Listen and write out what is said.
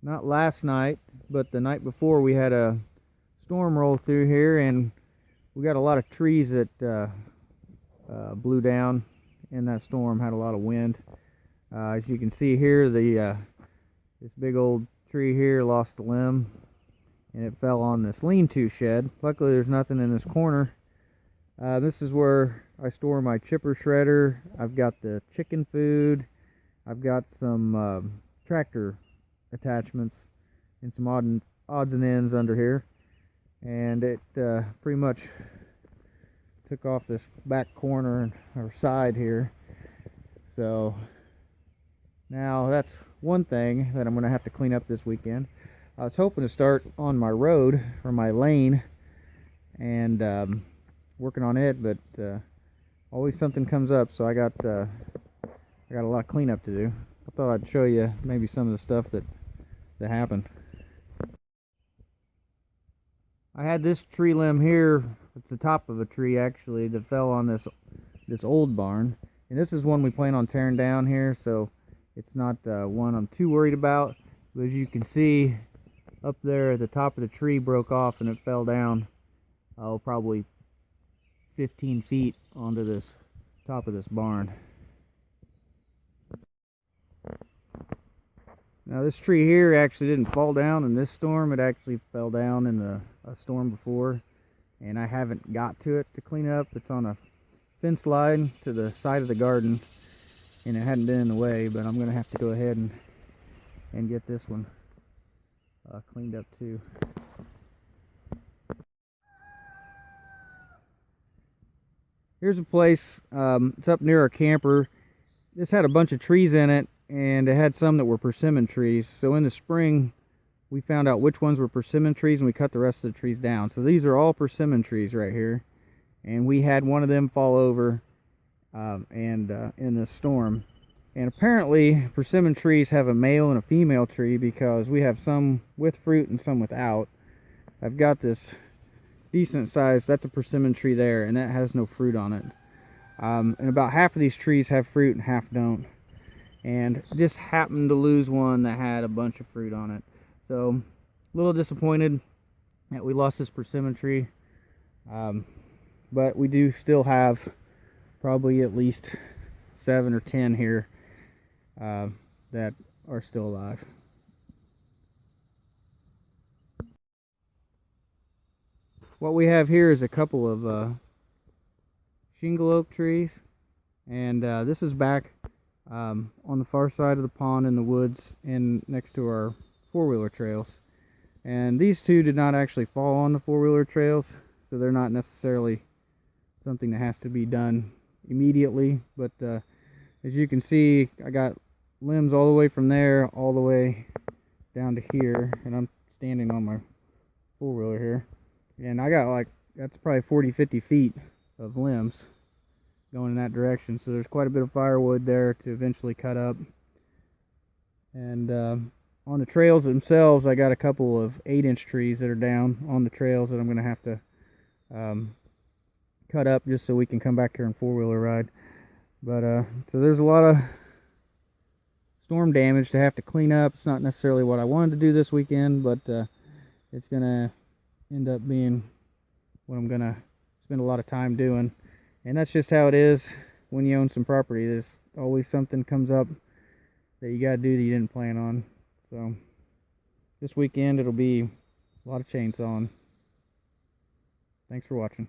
not last night, but the night before, we had a storm roll through here, and we got a lot of trees that blew down in that storm. Had a lot of wind. As you can see here, this big old tree here lost a limb, and it fell on this lean-to shed. Luckily, there's nothing in this corner. This is where I store my chipper shredder. I've got the chicken food. I've got some tractor attachments and some odds and ends under here. And it pretty much took off this back corner or side here. So now that's one thing that I'm going to have to clean up this weekend. I was hoping to start on my road or my lane and working on it, but always something comes up, so I got a lot of cleanup to do. I thought I'd show you maybe some of the stuff that happened. I had this tree limb here. It's the top of a tree actually that fell on this old barn, and this is one we plan on tearing down here, so it's not one I'm too worried about. But as you can see, up there at the top of the tree broke off and it fell down probably 15 feet onto this top of this barn. Now this tree here actually didn't fall down in this storm. It actually fell down in a storm before, and I haven't got to it to clean up. It's on a fence line to the side of the garden, and it hadn't been in the way, but I'm gonna have to go ahead and get this one cleaned up too. Here's a place, it's up near our camper. This had a bunch of trees in it, and it had some that were persimmon trees. So in the spring, we found out which ones were persimmon trees, and we cut the rest of the trees down. So these are all persimmon trees right here. And we had one of them fall over in this storm. And apparently, persimmon trees have a male and a female tree, because we have some with fruit and some without. I've got this decent size, that's a persimmon tree there, and that has no fruit on it. And about half of these trees have fruit and half don't. And just happened to lose one that had a bunch of fruit on it. So a little disappointed that we lost this persimmon tree. But we do still have probably at least 7 or 10 here that are still alive. What we have here is a couple of shingle oak trees, and this is back on the far side of the pond in the woods and next to our four-wheeler trails. And these two did not actually fall on the four-wheeler trails, so they're not necessarily something that has to be done immediately. But as you can see, I got limbs all the way from there all the way down to here, and I'm standing on my four-wheeler here, and I got like, that's probably 40-50 feet of limbs going in that direction. So there's quite a bit of firewood there to eventually cut up. And on the trails themselves, I got a couple of 8-inch trees that are down on the trails that I'm going to have to cut up just so we can come back here and four-wheeler ride. But so there's a lot of storm damage to have to clean up. It's not necessarily what I wanted to do this weekend, but it's going to end up being what I'm going to spend a lot of time doing. And that's just how it is when you own some property. There's always something comes up that you got to do that you didn't plan on. So this weekend it'll be a lot of chainsawing. Thanks for watching.